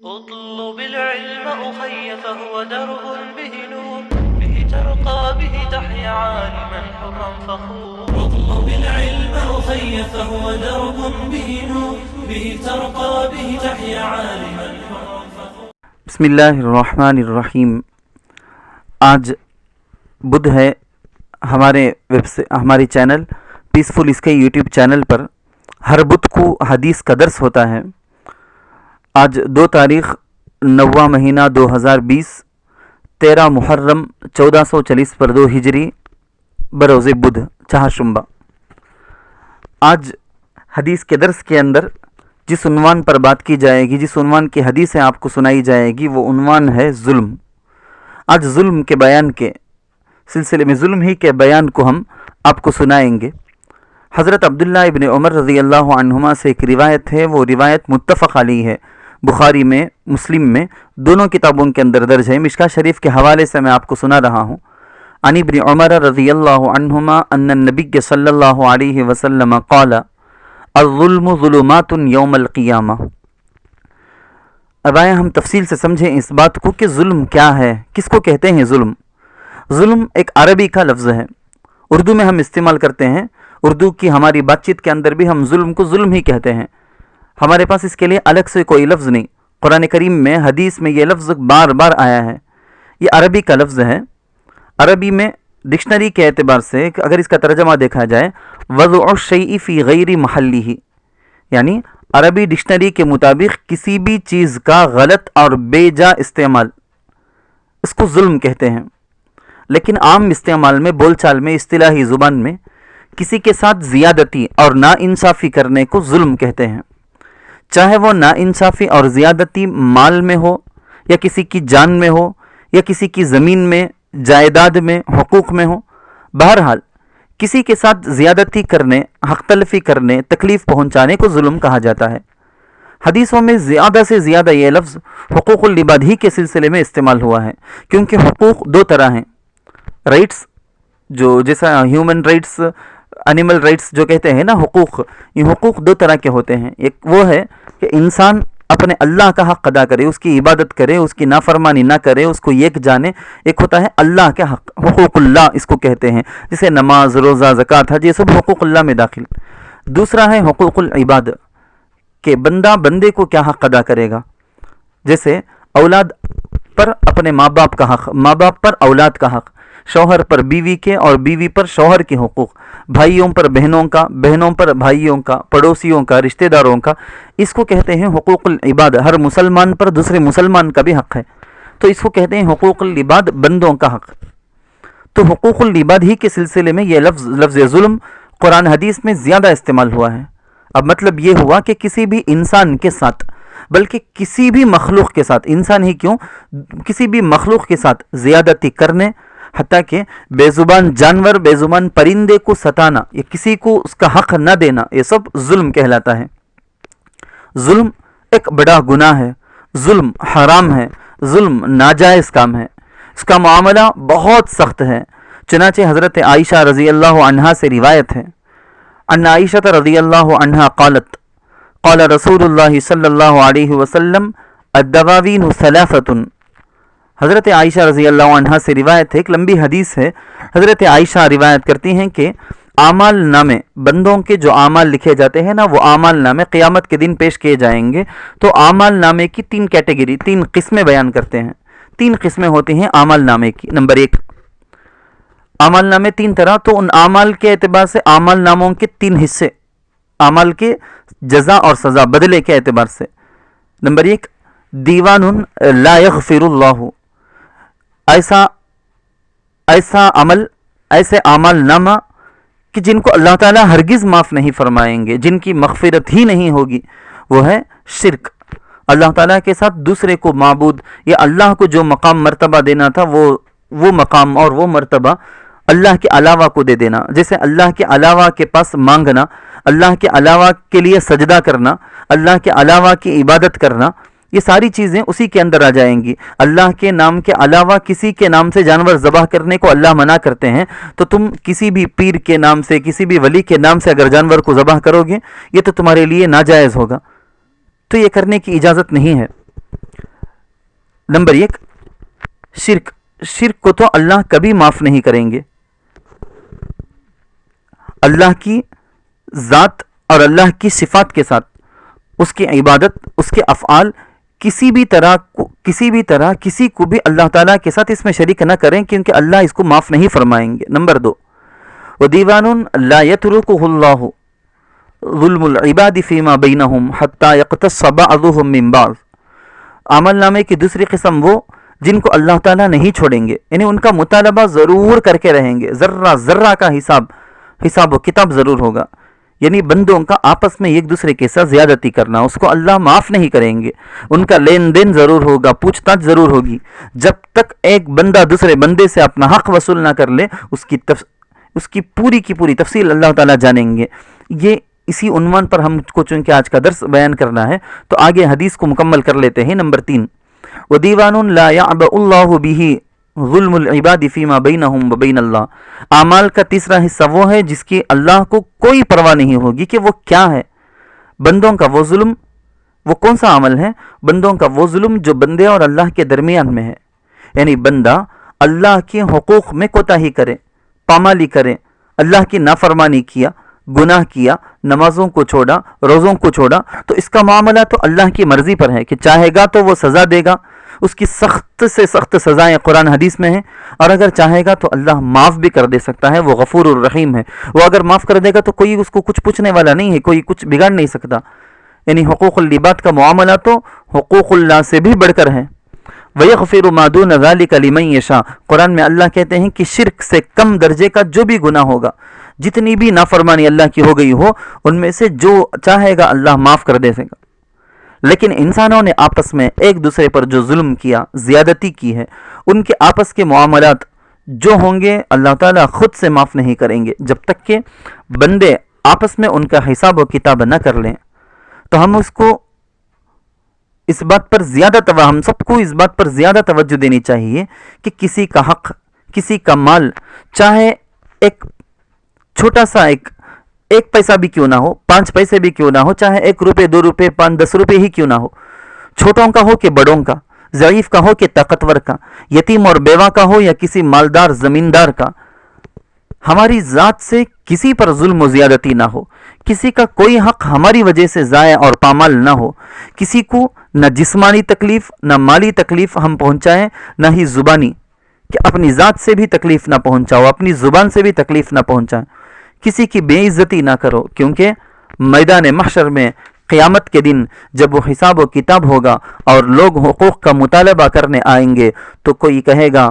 اطلب العلم أخي فهو درب به نور به ترقى به تحيا عالما حرا فخور. اطلب العلم أخي فهو درب به نور به ترقى به تحيا عالما حرا فخور. بسم اللہ الرحمن الرحیم. آج بدھ ہے. ہمارے چینل پیسفل اس کے یوٹیوب چینل پر ہر بدھ کو حدیث کا درس ہوتا ہے. آج 2 تاریخ 9واں مہینہ 2020 13 محرم 1440 پر 2 ہجری بروز بدھ چہارشنبہ. آج حدیث کے درس کے اندر جس عنوان پر بات کی جائے گی، جس عنوان کی حدیثیں آپ کو سنائی جائے گی، وہ عنوان ہے ظلم. آج ظلم کے بیان کے سلسلے میں ظلم ہی کے بیان کو ہم آپ کو سنائیں گے. حضرت عبداللہ ابن عمر رضی اللہ عنہما سے ایک روایت ہے. وہ روایت متفق علیہ ہے. بخاری میں، مسلم میں، دونوں کتابوں کے اندر درج ہے. مشکاہ شریف کے حوالے سے میں آپ کو سنا رہا ہوں. عن ابن عمر رضی اللہ عنہما ان النبی صلی اللہ علیہ وسلم قال الظلم ظلمات یوم القیامہ. اب آئیں ہم تفصیل سے سمجھیں اس بات کو کہ ظلم کیا ہے، کس کو کہتے ہیں ظلم. ظلم ایک عربی کا لفظ ہے. اردو میں ہم استعمال کرتے ہیں. اردو کی ہماری بات چیت کے اندر بھی ہم ظلم کو ظلم ہی کہتے ہیں. ہمارے پاس اس کے لیے الگ سے کوئی لفظ نہیں. قرآن کریم میں، حدیث میں یہ لفظ بار بار آیا ہے. یہ عربی کا لفظ ہے. عربی میں ڈکشنری کے اعتبار سے اگر اس کا ترجمہ دیکھا جائے، وضع الشیء فی غیر محلہ، یعنی عربی ڈکشنری کے مطابق کسی بھی چیز کا غلط اور بے جا استعمال، اس کو ظلم کہتے ہیں. لیکن عام استعمال میں، بول چال میں، اصطلاحی زبان میں کسی کے ساتھ زیادتی اور ناانصافی کرنے کو ظلم کہتے ہیں. چاہے وہ ناانصافی اور زیادتی مال میں ہو، یا کسی کی جان میں ہو، یا کسی کی زمین میں، جائیداد میں، حقوق میں ہو. بہرحال کسی کے ساتھ زیادتی کرنے، حق تلفی کرنے، تکلیف پہنچانے کو ظلم کہا جاتا ہے. حدیثوں میں زیادہ سے زیادہ یہ لفظ حقوق العباد ہی کے سلسلے میں استعمال ہوا ہے. کیونکہ حقوق 2 طرح ہیں. رائٹس، جو جیسا ہیومن رائٹس، اینیمل رائٹس جو کہتے ہیں نا، حقوق، یہ حقوق 2 طرح کے ہوتے ہیں. ایک وہ ہے کہ انسان اپنے اللہ کا حق ادا کرے، اس کی عبادت کرے، اس کی نافرمانی نہ کرے، اس کو ایک جانے. ایک ہوتا ہے اللہ کے حق، حقوق اللہ اس کو کہتے ہیں، جسے نماز، روزہ، زکوٰۃ، حج، یہ سب حقوق اللہ میں داخل. دوسرا ہے حقوق العباد، کہ بندہ بندے کو کیا حق ادا کرے گا. جیسے اولاد پر اپنے ماں باپ کا حق، ماں باپ پر اولاد کا حق، شوہر پر بیوی کے اور بیوی پر شوہر کے حقوق، بھائیوں پر بہنوں کا، بہنوں پر بھائیوں کا، پڑوسیوں کا، رشتہ داروں کا. اس کو کہتے ہیں حقوق العباد. ہر مسلمان پر دوسرے مسلمان کا بھی حق ہے، تو اس کو کہتے ہیں حقوق العباد، بندوں کا حق. تو حقوق العباد ہی کے سلسلے میں یہ لفظ ظلم قرآن حدیث میں زیادہ استعمال ہوا ہے. اب مطلب یہ ہوا کہ کسی بھی انسان کے ساتھ، بلکہ کسی بھی مخلوق کے ساتھ، انسان ہی کیوں، کسی بھی مخلوق کے ساتھ زیادتی کرنے، حتیٰ کہ بے زبان جانور، بے زبان پرندے کو ستانا، یا کسی کو اس کا حق نہ دینا، یہ سب ظلم کہلاتا ہے. ظلم ایک بڑا گناہ ہے. ظلم حرام ہے. ظلم ناجائز کام ہے. اس کا معاملہ بہت سخت ہے. چنانچہ حضرت عائشہ رضی اللہ عنہا سے روایت ہے، ان عائشہ رضی اللہ عنہا قالت قال رسول اللہ صلی اللہ علیہ وسلم الدواوین ثلاثۃ. حضرت عائشہ رضی اللہ عنہا سے روایت ہے، ایک لمبی حدیث ہے. حضرت عائشہ روایت کرتی ہیں کہ اعمال نامے، بندوں کے جو اعمال لکھے جاتے ہیں نا، وہ اعمال نامے قیامت کے دن پیش کیے جائیں گے. تو اعمال نامے کی 3 کیٹیگری، 3 قسمیں بیان کرتے ہیں. 3 قسمیں ہوتی ہیں اعمال نامے کی. نمبر 1، اعمال نامے 3 طرح. تو ان اعمال کے اعتبار سے اعمال ناموں کے 3 حصے، اعمال کے جزا اور سزا، بدلے کے اعتبار سے. نمبر 1، دیوان لا یغفر اللہ. ایسا عمل، ایسے اعمال نامہ کہ جن کو اللہ تعالیٰ ہرگز معاف نہیں فرمائیں گے، جن کی مغفرت ہی نہیں ہوگی. وہ ہے شرک، اللہ تعالیٰ کے ساتھ دوسرے کو معبود، یا اللہ کو جو مقام مرتبہ دینا تھا وہ مقام اور وہ مرتبہ اللہ کے علاوہ کو دے دینا. جیسے اللہ کے علاوہ کے پاس مانگنا، اللہ کے علاوہ کے لیے سجدہ کرنا، اللہ کے علاوہ کی عبادت کرنا، یہ ساری چیزیں اسی کے اندر آ جائیں گی. اللہ کے نام کے علاوہ کسی کے نام سے جانور ذبح کرنے کو اللہ منع کرتے ہیں. تو تم کسی بھی پیر کے نام سے، کسی بھی ولی کے نام سے اگر جانور کو ذبح کرو گے، یہ تو تمہارے لیے ناجائز ہوگا. تو یہ کرنے کی اجازت نہیں ہے. نمبر 1 شرک کو تو اللہ کبھی معاف نہیں کریں گے. اللہ کی ذات اور اللہ کی صفات کے ساتھ اس کی عبادت، اس کے افعال کسی بھی طرح کسی کو بھی اللہ تعالیٰ کے ساتھ اس میں شریک نہ کریں، کیونکہ اللہ اس کو معاف نہیں فرمائیں گے. نمبر 2 وَدِيوَانٌ لَا يَتْرُكُهُ اللَّهُ ظُلْمُ الْعِبَادِ فِيمَا بَيْنَهُمْ حَتَّى يَقْتَصَّ بَعْضُهُم مِّن بَعْضٍ. عمل نامے کی دوسری قسم وہ جن کو اللہ تعالیٰ نہیں چھوڑیں گے، یعنی ان کا مطالبہ ضرور کر کے رہیں گے، ذرہ کا حساب و کتاب ضرور ہوگا. یعنی بندوں کا آپس میں ایک دوسرے کے ساتھ زیادتی کرنا، اس کو اللہ معاف نہیں کریں گے. ان کا لین دین ضرور ہوگا، پوچھ تاچھ ضرور ہوگی. جب تک ایک بندہ دوسرے بندے سے اپنا حق وصول نہ کر لے، اس کی پوری کی پوری تفصیل اللہ تعالیٰ جانیں گے. یہ اسی عنوان پر ہم کو چونکہ آج کا درس بیان کرنا ہے تو آگے حدیث کو مکمل کر لیتے ہیں. نمبر 3 وَدِيوَانٌ لَا يَعْبَأُ اللَّهُ بِهِ ظُلْمُ الْعِبَادِ فِيمَا بَيْنَهُمْ وَبَيْنَ اللَّهِ. اعمال کا تیسرا حصہ وہ ہے جس کی اللہ کو کوئی پرواہ نہیں ہوگی کہ وہ کیا ہے. بندوں کا وہ ظلم، وہ کون سا عمل ہے؟ بندوں کا وہ ظلم جو بندے اور اللہ کے درمیان میں ہے. یعنی بندہ اللہ کے حقوق میں کوتاہی کرے، پامالی کرے، اللہ کی نافرمانی کیا، گناہ کیا، نمازوں کو چھوڑا، روزوں کو چھوڑا، تو اس کا معاملہ تو اللہ کی مرضی پر ہے کہ چاہے گا تو وہ سزا دے گا. اس کی سخت سے سخت سزائیں قرآن حدیث میں ہیں، اور اگر چاہے گا تو اللہ معاف بھی کر دے سکتا ہے. وہ غفور الرحیم ہے. وہ اگر معاف کر دے گا تو کوئی اس کو کچھ پوچھنے والا نہیں ہے، کوئی کچھ بگاڑ نہیں سکتا. یعنی حقوق العباد کا معاملہ تو حقوق اللہ سے بھی بڑھ کر ہے. وَيَغْفِرُ مَا دُونَ ذَلِكَ لِمَن يَشَاءُ. قرآن میں اللہ کہتے ہیں کہ شرک سے کم درجے کا جو بھی گناہ ہوگا، جتنی بھی نافرمانی اللہ کی ہو گئی ہو، ان میں سے جو چاہے گا اللہ معاف کر دے گا. لیکن انسانوں نے آپس میں ایک دوسرے پر جو ظلم کیا، زیادتی کی ہے، ان کے آپس کے معاملات جو ہوں گے اللہ تعالیٰ خود سے معاف نہیں کریں گے جب تک کہ بندے آپس میں ان کا حساب و کتاب نہ کر لیں. تو ہم سب کو اس بات پر زیادہ توجہ دینی چاہیے کہ کسی کا حق، کسی کا مال، چاہے ایک چھوٹا سا ایک پیسہ بھی کیوں نہ ہو، 5 پیسے بھی کیوں نہ ہو، چاہے 1 روپے 2 روپے 5 10 روپے ہی کیوں نہ ہو، چھوٹوں کا ہو کہ بڑوں کا، ضعیف کا ہو کہ طاقتور کا، یتیم اور بیوہ کا ہو یا کسی مالدار زمیندار کا، ہماری ذات سے کسی پر ظلم و زیادتی نہ ہو. کسی کا کوئی حق ہماری وجہ سے ضائع اور پامال نہ ہو. کسی کو نہ جسمانی تکلیف نہ مالی تکلیف ہم پہنچائیں، نہ ہی زبانی، کہ اپنی ذات سے بھی تکلیف نہ پہنچاؤ، اپنی زبان سے بھی تکلیف نہ پہنچائیں. کسی کی بے عزتی نہ کرو، کیونکہ میدان محشر میں قیامت کے دن جب وہ حساب و کتاب ہوگا اور لوگ حقوق کا مطالبہ کرنے آئیں گے تو کوئی کہے گا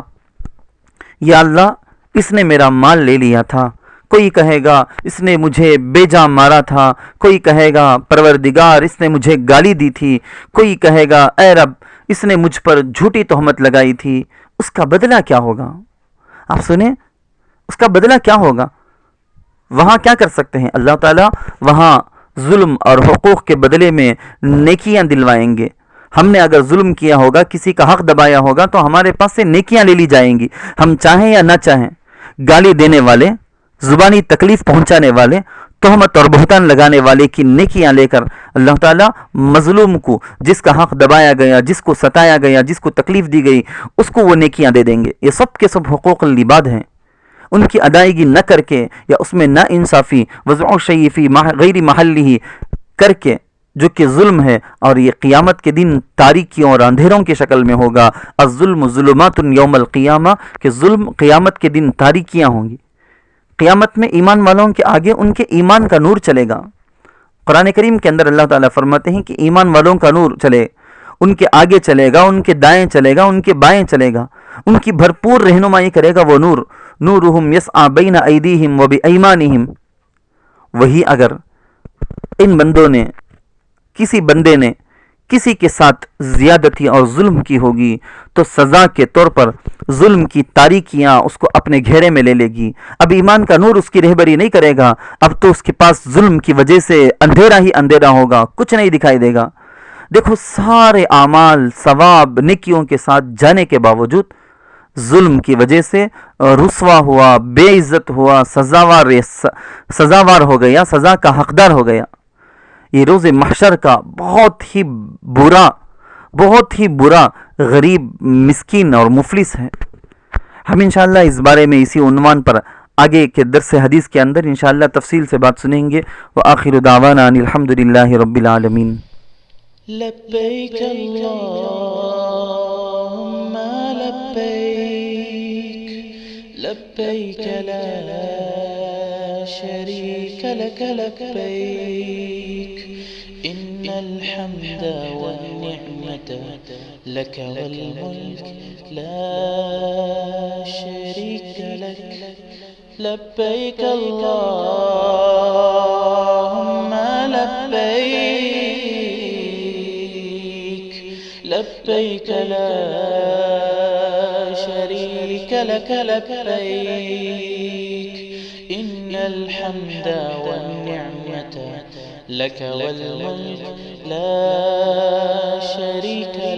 یا اللہ اس نے میرا مال لے لیا تھا، کوئی کہے گا اس نے مجھے بے جا مارا تھا، کوئی کہے گا پروردگار اس نے مجھے گالی دی تھی، کوئی کہے گا اے رب اس نے مجھ پر جھوٹی تہمت لگائی تھی. اس کا بدلہ کیا ہوگا؟ آپ سنیں، اس کا بدلہ کیا ہوگا؟ وہاں کیا کر سکتے ہیں؟ اللہ تعالیٰ وہاں ظلم اور حقوق کے بدلے میں نیکیاں دلوائیں گے. ہم نے اگر ظلم کیا ہوگا، کسی کا حق دبایا ہوگا، تو ہمارے پاس سے نیکیاں لے لی جائیں گی، ہم چاہیں یا نہ چاہیں. گالی دینے والے، زبانی تکلیف پہنچانے والے، تہمت اور بہتان لگانے والے کی نیکیاں لے کر اللہ تعالیٰ مظلوم کو، جس کا حق دبایا گیا، جس کو ستایا گیا، جس کو تکلیف دی گئی، اس کو وہ نیکیاں دے دیں گے. یہ سب کے سب حقوق العباد ہیں. ان کی ادائیگی نہ کر کے یا اس میں نا انصافی، وضع شیء فی غیر محلہ کر کے، جو کہ ظلم ہے، اور یہ قیامت کے دن تاریکیوں اور اندھیروں کی شکل میں ہوگا. الظلم ظلمات یوم القیامہ، کہ ظلم قیامت کے دن تاریکیاں ہوں گی. قیامت میں ایمان والوں کے آگے ان کے ایمان کا نور چلے گا. قرآن کریم کے اندر اللہ تعالیٰ فرماتے ہیں کہ ایمان والوں کا نور چلے، ان کے آگے چلے گا، ان کے دائیں چلے گا، ان کے بائیں چلے گا، ان کی بھرپور رہنمائی کرے گا وہ نور. نورہم یسعی بین ایدیہم و بایمانہم. وہی اگر ان بندوں نے، کسی بندے نے کسی کے ساتھ زیادتی اور ظلم کی ہوگی تو سزا کے طور پر ظلم کی تاریکیاں اس کو اپنے گھیرے میں لے لے گی. اب ایمان کا نور اس کی رہبری نہیں کرے گا، اب تو اس کے پاس ظلم کی وجہ سے اندھیرا ہی اندھیرا ہوگا، کچھ نہیں دکھائی دے گا. دیکھو سارے اعمال ثواب نیکیوں کے ساتھ جانے کے باوجود ظلم کی وجہ سے رسوا ہوا، بے عزت ہوا، سزاوار ہو گیا، سزا کا حقدار ہو گیا. یہ روز محشر کا بہت ہی برا، بہت ہی برا، غریب، مسکین اور مفلس ہے۔ ہم انشاءاللہ اس بارے میں اسی عنوان پر آگے کے درس حدیث کے اندر انشاءاللہ تفصیل سے بات سنیں گے۔ وآخر دعوانا ان الحمدللہ رب العالمین۔ لبيك اللهم لبيك، لبيك لا شريك لك لبيك، إن الحمد والنعمة لك والملك لا شريك لك، لبيك اللهم لبيك، لبيك لا شريك لك لبيك، إن الحمد والنعمة لك والملك لا شريك لك.